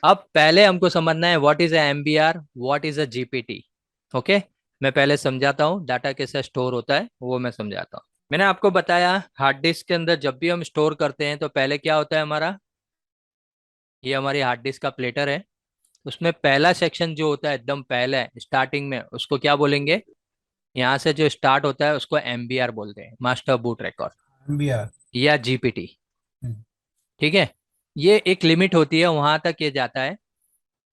अब पहले हमको समझना है what is a MBR, what is a GPT. Okay, मैं पहले समझाता हूँ डाटा कैसे स्टोर होता है, वो मैं समझाता हूँ। मैंने आपको बताया हार्ड डिस्क के अंदर जब भी हम स्टोर करते हैं तो पहले क्या होता है हमारा, ये हमारी हार्ड डिस्क का प्लेटर है। उसमें पहला सेक्शन जो होता है एकदम पहले स्टार्टिंग में, उसको क्या बोलेंगे, यहाँ से जो स्टार्ट होता है उसको एमबीआर बोलते हैं, मास्टर बूट रिकॉर्ड बिहार। या जीपीटी। ठीक है, ये एक लिमिट होती है, वहां तक ये जाता है।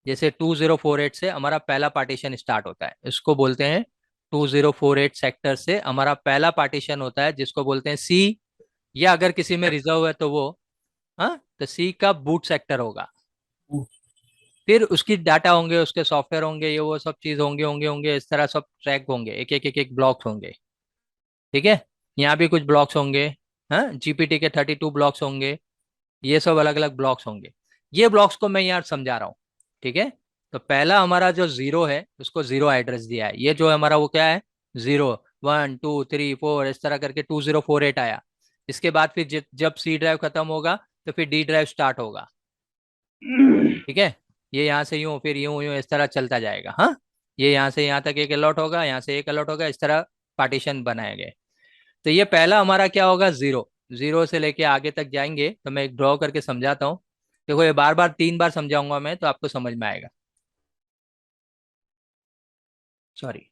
जैसे 2048 से हमारा पहला पार्टीशन स्टार्ट होता है, इसको बोलते हैं 2048 सेक्टर से हमारा पहला पार्टीशन होता है, जिसको बोलते हैं सी, या अगर किसी में रिजर्व है तो वो, हाँ, तो सी का बूट सेक्टर होगा। फिर उसकी डाटा होंगे, उसके सॉफ्टवेयर होंगे, ये वो सब चीज होंगे होंगे होंगे, इस तरह सब ट्रैक होंगे, एक एक एक एक ब्लॉक्स होंगे। ठीक है, यहाँ भी कुछ ब्लॉक्स होंगे, हाँ, जीपीटी के 32 ब्लॉक्स होंगे, ये सब अलग अलग ब्लॉक्स होंगे। ये ब्लॉक्स को मैं यहाँ समझा रहा हूँ। ठीक है, तो पहला हमारा जो जीरो है उसको जीरो एड्रेस दिया है, ये जो हमारा वो क्या है, 0 1 2 3 4 इस तरह करके 2048 आया। इसके बाद फिर जब सी ड्राइव खत्म होगा तो फिर डी ड्राइव स्टार्ट होगा। ठीक है, ये यहाँ से यूं फिर यूं यूं इस तरह चलता जाएगा। हाँ, ये यहाँ से यहाँ तक एक अलॉट होगा, यहाँ से एक अलॉट होगा, इस तरह पार्टीशन बनाए गए। तो ये पहला हमारा क्या होगा, जीरो। जीरो से लेके आगे तक जाएंगे तो मैं एक ड्रॉ करके समझाता हूँ। देखो ये बार बार 3 बार समझाऊंगा मैं, तो आपको समझ में आएगा। सॉरी,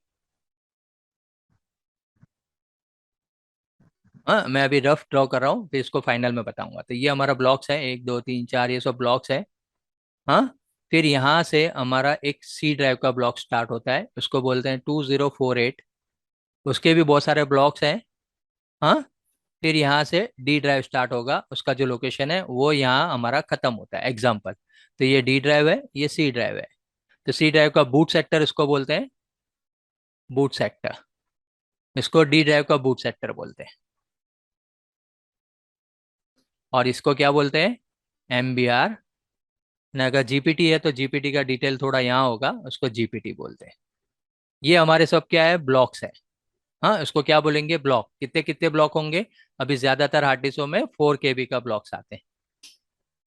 हाँ, मैं अभी रफ ड्रॉ कर रहा हूँ, फिर इसको फाइनल में बताऊंगा। तो ये हमारा ब्लॉक्स है, 1 2 3 4, ये सब ब्लॉक्स है। हाँ, फिर यहाँ से हमारा एक सी ड्राइव का ब्लॉक स्टार्ट होता है, उसको बोलते हैं 2048। उसके भी बहुत सारे ब्लॉक्स हैं। हाँ, फिर यहाँ से डी ड्राइव स्टार्ट होगा, उसका जो लोकेशन है वो यहाँ हमारा खत्म होता है, एग्जाम्पल। तो ये डी ड्राइव है, ये सी ड्राइव है। तो सी ड्राइव का बूट सेक्टर इसको बोलते हैं, बूट सेक्टर। इसको डी ड्राइव का बूट सेक्टर बोलते हैं। और इसको क्या बोलते हैं, एमबीआर। अगर जीपीटी है तो जीपीटी का डिटेल थोड़ा यहाँ होगा, उसको जीपीटी बोलते हैं। ये हमारे सब क्या है, ब्लॉक्स है। हाँ, इसको क्या बोलेंगे, ब्लॉक। कितने कितने ब्लॉक होंगे, अभी ज्यादातर हार्ड डिस्कों में 4 KB का ब्लॉक्स आते हैं।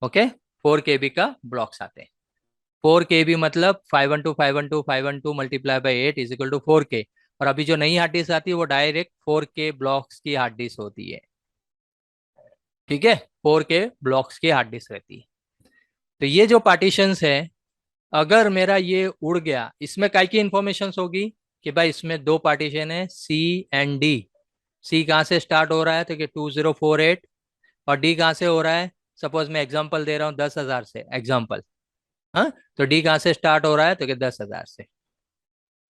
ओके, 4 KB का ब्लॉक्स आते हैं। 4 KB मतलब 512 512 512 multiply by 8 is equal to 4K। और अभी जो नई हार्ड डिस्क आती है वो डायरेक्ट 4K ब्लॉक्स की हार्ड डिस्क होती है। ठीक है, 4K ब्लॉक्स की हार्ड डिस्क रहती है। तो ये जो पार्टीशंस है, अगर मेरा ये उड़ गया, इसमें काय की इंफॉर्मेशन होगी कि भाई इसमें दो पार्टीशन है, सी एंड डी। सी कहाँ से स्टार्ट हो रहा है, तो कि 2048। और डी कहाँ से हो रहा है, सपोज मैं एग्जांपल दे रहा हूँ 10,000 से एग्जांपल। हाँ, तो डी कहाँ से स्टार्ट हो रहा है, तो कि 10,000 से।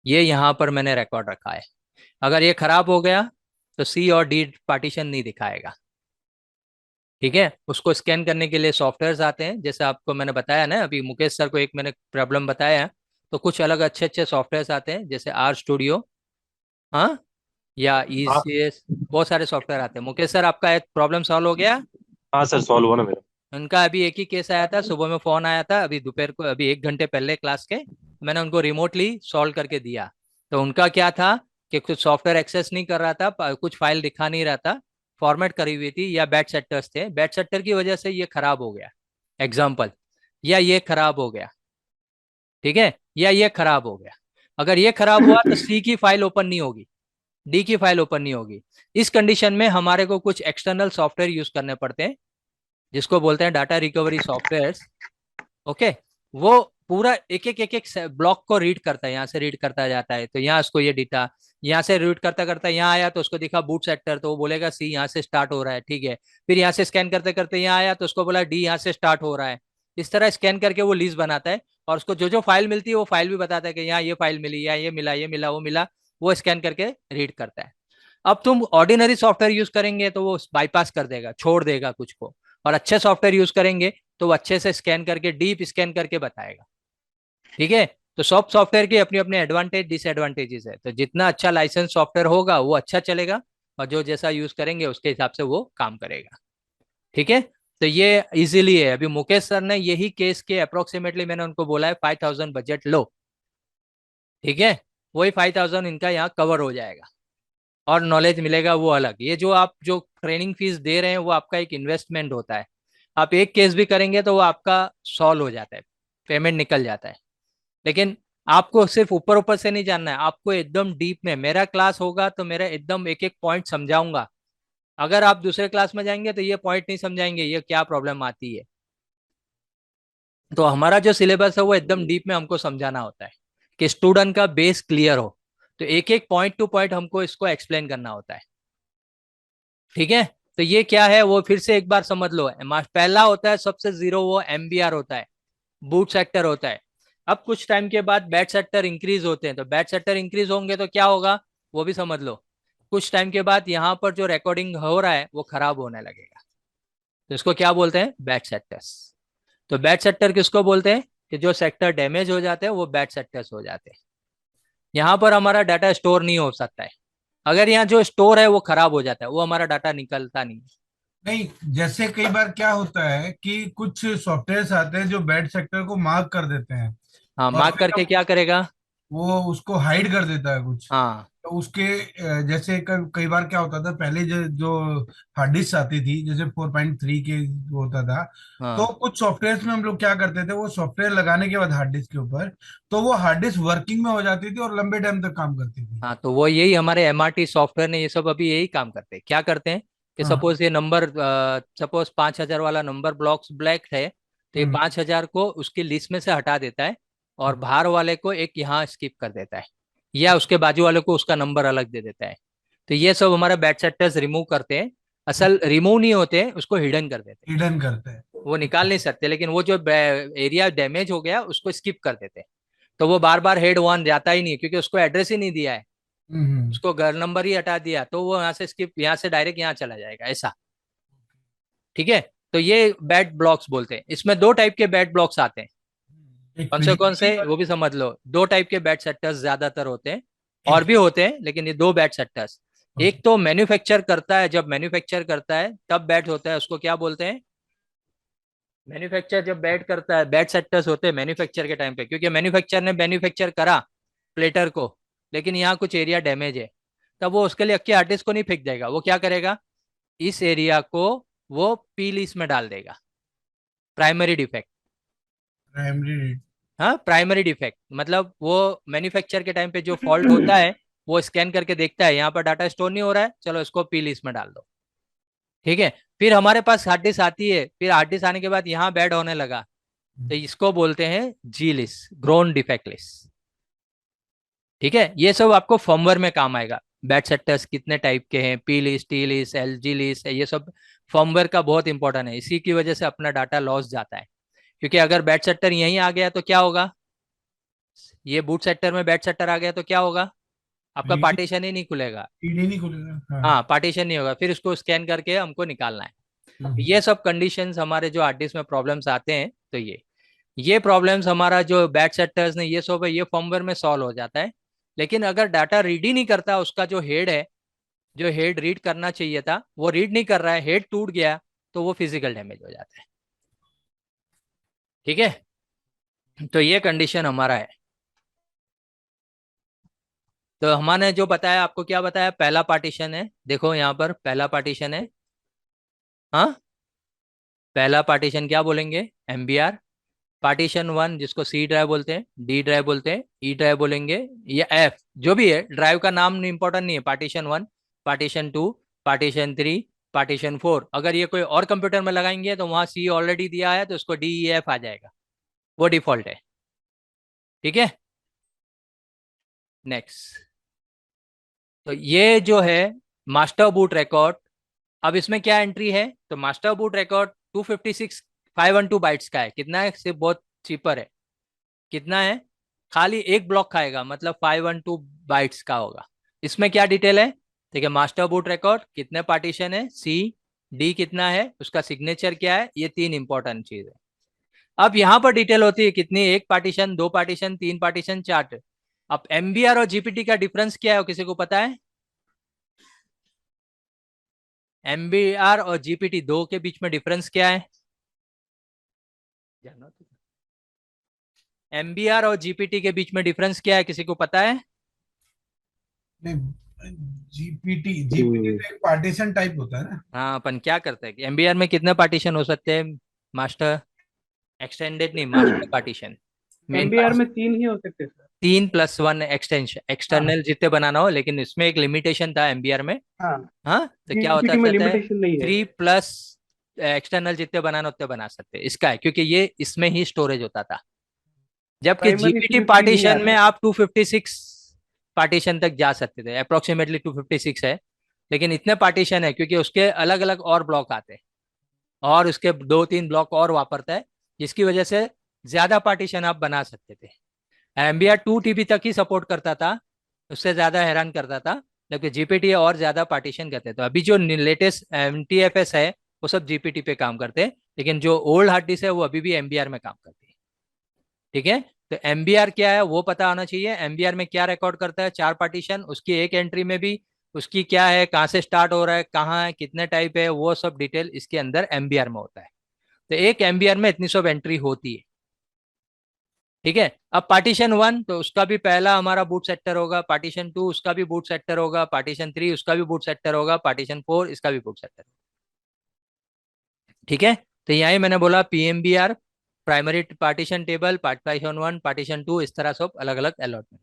ये यहाँ पर मैंने रिकॉर्ड रखा है। अगर ये खराब हो गया तो सी और डी पार्टीशन नहीं दिखाएगा। ठीक है, उसको स्कैन करने के लिए सॉफ्टवेयर्स आते हैं, जैसे आपको मैंने बताया ना, अभी मुकेश सर को एक मैंने प्रॉब्लम बताया है। तो कुछ अलग अच्छे अच्छे सॉफ्टवेयर्स आते हैं, जैसे आर स्टूडियो, हाँ, या ई हाँ। सी एस, बहुत सारे सॉफ्टवेयर आते हैं। मुकेश सर, आपका एक प्रॉब्लम सॉल्व हो गया। हाँ सर, सॉल्व हुआ ना मेरा। उनका अभी एक ही केस आया था, सुबह में फोन आया था, अभी दोपहर को, अभी 1 घंटे पहले क्लास के, मैंने उनको रिमोटली सॉल्व करके दिया। तो उनका क्या था कि कुछ सॉफ्टवेयर एक्सेस नहीं कर रहा था, कुछ फाइल दिखा नहीं रहा था, फॉर्मेट करी हुई थी, या बैड सेक्टर्स थे, बैड सेक्टर की वजह से ये खराब हो गया, एग्जाम्पल, या ये खराब हो गया। ठीक है, या ये खराब हो गया। अगर ये खराब हुआ तो सी की फाइल ओपन नहीं होगी, डी की फाइल ओपन नहीं होगी। इस कंडीशन में हमारे को कुछ एक्सटर्नल सॉफ्टवेयर यूज करने पड़ते हैं, जिसको बोलते हैं डाटा रिकवरी सॉफ्टवेयर। ओके, वो पूरा एक एक ब्लॉक को रीड करता है, यहाँ से रीड करता जाता है, तो यहाँ उसको ये डेटा, यहाँ से रीड करता करता यहाँ आया तो उसको दिखा बूट सेक्टर, तो वो बोलेगा सी यहाँ से स्टार्ट हो रहा है। ठीक है, फिर यहाँ से स्कैन करते करते यहाँ आया तो उसको बोला डी यहाँ से स्टार्ट हो रहा है। इस तरह स्कैन करके वो लिस्ट बनाता है, और उसको जो जो फाइल मिलती है वो फाइल भी बताता है कि यहाँ ये फाइल मिली, यहाँ ये मिला, ये मिला, वो मिला। वो स्कैन करके रीड करता है। अब तुम ऑर्डिनरी सॉफ्टवेयर यूज करेंगे तो वो बाईपास कर देगा, छोड़ देगा कुछ को। और अच्छे सॉफ्टवेयर यूज करेंगे तो वो अच्छे से स्कैन करके, डीप स्कैन करके बताएगा। ठीक है, तो सब सॉफ्टवेयर की अपनी अपने एडवांटेज डिसएडवांटेजेस है, तो जितना अच्छा लाइसेंस सॉफ्टवेयर होगा वो अच्छा चलेगा, और जो जैसा यूज करेंगे उसके हिसाब से वो काम करेगा। ठीक है, तो ये इजीली है। अभी मुकेश सर ने यही केस के अप्रोक्सीमेटली मैंने उनको बोला है 5,000 बजट लो। ठीक है, वही 5,000 इनका यहाँ कवर हो जाएगा, और नॉलेज मिलेगा वो अलग। ये जो आप जो ट्रेनिंग फीस दे रहे हैं वो आपका एक इन्वेस्टमेंट होता है। आप एक केस भी करेंगे तो वो आपका सॉल्व हो जाता है। पेमेंट निकल जाता है। लेकिन आपको सिर्फ ऊपर ऊपर से नहीं जानना है, आपको एकदम डीप में, मेरा क्लास होगा तो मेरा एकदम एक एक पॉइंट समझाऊंगा। अगर आप दूसरे क्लास में जाएंगे तो ये पॉइंट नहीं समझाएंगे, ये क्या प्रॉब्लम आती है। तो हमारा जो सिलेबस है वो एकदम डीप में हमको समझाना होता है कि स्टूडेंट का बेस क्लियर हो। तो एक एक पॉइंट टू पॉइंट हमको इसको एक्सप्लेन करना होता है। ठीक है। तो ये क्या है वो फिर से एक बार समझ लो। पहला होता है सबसे जीरो, वो एमबीआर होता है, बूट सेक्टर होता है। अब कुछ टाइम के बाद बैट सेक्टर इंक्रीज होते हैं, तो बैट सेक्टर इंक्रीज होंगे तो क्या होगा वो भी समझ लो। कुछ टाइम के बाद यहाँ पर जो रिकॉर्डिंग हो रहा है वो खराब होने लगेगा, तो इसको क्या बोलते हैं, बैट सेक्टर्स। तो बैट सेक्टर किसको बोलते हैं कि जो सेक्टर डैमेज हो जाते हैं वो बैट सेक्टर्स हो जाते हैं। यहाँ पर हमारा डाटा स्टोर नहीं हो सकता है, अगर यहाँ जो स्टोर है वो खराब हो जाता है, वो हमारा डाटा निकलता नहीं है। नहीं, जैसे कई बार क्या होता है कि कुछ सॉफ्टवेयर आते हैं जो बैड सेक्टर को मार्क कर देते हैं हाँ, और मार्क फिर करके क्या करेगा। वो उसको हाइड कर देता है कुछ। हाँ तो उसके जैसे कई बार क्या होता था पहले जो हार्ड डिस्क आती थी जैसे 4.3 के वो होता था। तो हाँ कुछ सॉफ्टवेयर में हम लोग क्या करते थे, वो सॉफ्टवेयर लगाने के बाद हार्ड डिस्क के ऊपर तो वो हार्ड डिस्क वर्किंग में हो जाती थी और लंबे टाइम तक काम करती थी। हाँ, तो वो यही हमारे एमआरटी सॉफ्टवेयर ने ये सब अभी यही काम करते हैं। क्या करते हैं कि हाँ। सपोज ये नंबर, सपोज 5,000 वाला नंबर ब्लॉक्स ब्लैक है, तो ये हम्म। 5,000 को उसकी लिस्ट में से हटा देता है और बाहर वाले को एक यहाँ स्किप कर देता है, या उसके बाजू वाले को उसका नंबर अलग दे देता है। तो ये सब हमारे बैट सेक्टर्स रिमूव करते हैं। असल रिमूव नहीं होते हैं, उसको हिडन कर देते हैं। हिडन करते हैं। वो निकाल नहीं सकते, लेकिन वो जो एरिया डैमेज हो गया उसको स्किप कर देते हैं। तो वो बार बार हेड वन जाता ही नहीं है, क्योंकि उसको एड्रेस ही नहीं दिया है, हम्म। उसको घर नंबर ही हटा दिया, तो वो यहाँ से स्किप, यहाँ से डायरेक्ट यहाँ चला जाएगा ऐसा। ठीक है। तो ये बैट ब्लॉक्स बोलते हैं। इसमें दो टाइप के बैट ब्लॉक्स आते हैं। एक कौन से फिजिकली और वो भी समझ लो। दो टाइप के बैट सेक्टर्स ज्यादातर होते हैं, और एक। भी होते हैं, लेकिन ये दो बैट सेक्टर्स। ओके। एक तो मैन्युफैक्चर करता है, जब मैन्युफैक्चर करता है तब बैट होता है, उसको क्या बोलते हैं, मैन्युफैक्चर जब बैट करता है, बैट सेक्टर्स होते हैं मैन्युफैक्चर के टाइम पे, क्योंकि मैन्युफैक्चर ने मैन्युफैक्चर करा प्लेटर को, लेकिन यहाँ कुछ एरिया डैमेज है, तब वो उसके लिए अक्के आर्टिस्ट को नहीं फेंक देगा, वो क्या करेगा, इस एरिया को वो पी लिस्ट में डाल देगा, प्राइमरी डिफेक्ट। प्राइमरी। हाँ, प्राइमरी डिफेक्ट मतलब वो मैन्युफैक्चर के टाइम पे जो फॉल्ट होता है वो स्कैन करके देखता है यहाँ पर डाटा स्टोर नहीं हो रहा है, चलो इसको पी लिस्ट में डाल दो। ठीक है। फिर हमारे पास हार्ड डिस्क आती है, फिर हार्ड डिस्क आने के बाद यहाँ बैड होने लगा, तो इसको बोलते हैं जी लिस्ट, ग्रोन डिफेक्ट लिस्ट। ठीक है। ये सब आपको फर्मवेयर में काम आएगा। बैट सेक्टर्स कितने टाइप के हैं, P list, T list, L G list, ये सब फर्मवेयर का बहुत इंपॉर्टेंट है। इसी की वजह से अपना डाटा लॉस जाता है, क्योंकि अगर बैट सेक्टर यहीं आ गया तो क्या होगा, ये बूट सेक्टर में बैट सेक्टर आ गया तो क्या होगा, आपका रीडिंग। पार्टीशन ही नहीं खुलेगा। रीडिंग नहीं खुलेगा, हाँ। हाँ, पार्टीशन नहीं होगा, फिर उसको स्कैन करके हमको निकालना है। हम्म। ये सब कंडीशंस हमारे जो हार्ड डिस्क में प्रॉब्लम्स आते हैं, तो ये प्रॉब्लम्स हमारा जो बैट सेक्टर्स ने ये सब है, ये फर्मवेयर में सॉल्व हो जाता है। लेकिन अगर डाटा रीड ही नहीं करता, उसका जो हेड है, जो हेड रीड करना चाहिए था वो रीड नहीं कर रहा है, हेड टूट गया, तो वो फिजिकल डैमेज हो जाता है। ठीक है। तो ये कंडीशन हमारा है। तो हमने जो बताया आपको, क्या बताया, पहला पार्टीशन है, देखो यहाँ पर पहला पार्टीशन है। हाँ, पहला पार्टीशन क्या बोलेंगे, एमबीआर। पार्टीशन वन जिसको सी ड्राइव बोलते हैं, डी ड्राइव बोलते हैं, ई ड्राइव बोलेंगे, या एफ, जो भी है ड्राइव का नाम इंपॉर्टेंट नहीं है। Partition one, partition two, partition three, partition four. अगर ये कोई और कंप्यूटर में लगाएंगे तो वहां सी ऑलरेडी दिया है, तो उसको डी ई एफ आ जाएगा, वो डिफॉल्ट है। ठीक है। नेक्स्ट। तो ये जो है मास्टर बूट रिकॉर्ड। अब इसमें क्या एंट्री है, तो मास्टर बूट रिकॉर्ड 256 512 बाइट्स का है। कितना है, सिर्फ बहुत चीपर है। कितना है, खाली एक ब्लॉक खाएगा, मतलब 512 बाइट्स का होगा। इसमें क्या डिटेल है, ठीक है, मास्टर बूट रिकॉर्ड, कितने पार्टीशन है, सी, डी कितना है, उसका सिग्नेचर क्या है, ये तीन इंपॉर्टेंट चीज है। अब यहाँ पर डिटेल होती है कितनी, एक पार्टीशन, दो पार्टीशन, तीन पार्टीशन, चार। अब एमबीआर और जीपीटी का डिफरेंस क्या है, किसी को पता है, एमबीआर और जीपीटी दो के बीच में डिफरेंस क्या है, एमबीआर और जीपीटी के बीच में डिफरेंस क्या है, किसी को पता है। नहीं, जीपीटी जीपीटी तो एक पार्टीशन टाइप होता है ना। हाँ, अपन क्या करते हैं, एमबीआर में कितने पार्टीशन हो सकते हैं, मास्टर, एक्सटेंडेड नहीं, मास्टर पार्टीशन। मेन एमबीआर में 3 ही हो सकते सर। 3+1 एक्सटेंशन एक्सटर्नल जितने बनाना हो, लेकिन इसमें एक लिमिटेशन था एमबीआर में। हाँ, हाँ, तो क्या होता जीपीटी में रहता है, लिमिटेशन नहीं है। 3+ एक्सटर्नल जितने बनाना उतने बना सकते हैं। इसका है क्योंकि ये इसमें ही स्टोरेज होता था, जबकि प्राइमरी जीपीटी इसमें 3 ही पार्टीशन आता में है। आप 256 पार्टीशन तक जा सकते थे, अप्रोक्सीमेटली 256 है। लेकिन इतने पार्टीशन है क्योंकि उसके अलग अलग और ब्लॉक आते हैं, और उसके 2-3 ब्लॉक और वापरता है, जिसकी वजह से ज्यादा पार्टीशन आप बना सकते थे। एमबीआर 2 TB तक ही सपोर्ट करता था, उससे ज्यादा हैरान करता था, जबकि जीपीटी और ज्यादा पार्टीशन करते। तो अभी जो लेटेस्ट एमटीएफएस है वो सब जीपीटी पे काम करते हैं, लेकिन जो ओल्ड हार्ड डिस्क है वो अभी भी एमबीआर में काम करती है। ठीक है, तो एमबीआर क्या है वो पता होना चाहिए। एमबीआर में क्या रिकॉर्ड करता है, 4 पार्टीशन, उसकी एक एंट्री में भी उसकी क्या है, कहाँ से स्टार्ट हो रहा है, कहाँ है, कितने टाइप है, वो सब डिटेल इसके अंदर एमबीआर में होता है। तो एक एमबीआर में इतनी सब एंट्री होती है। ठीक है, अब पार्टीशन 1 तो उसका भी पहला हमारा बूट सेक्टर होगा, पार्टीशन 2 उसका भी बूट सेक्टर होगा, पार्टीशन 3 उसका भी बूट सेक्टर होगा, पार्टीशन 4 इसका भी बूट सेक्टर। ठीक है, तो यही मैंने बोला PMBR, primary partition table, partition 1 partition 2, इस तरह सब अलग अलग अलॉटमेंट।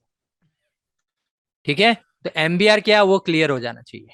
ठीक है, तो एमबीआर क्या वो क्लियर हो जाना चाहिए।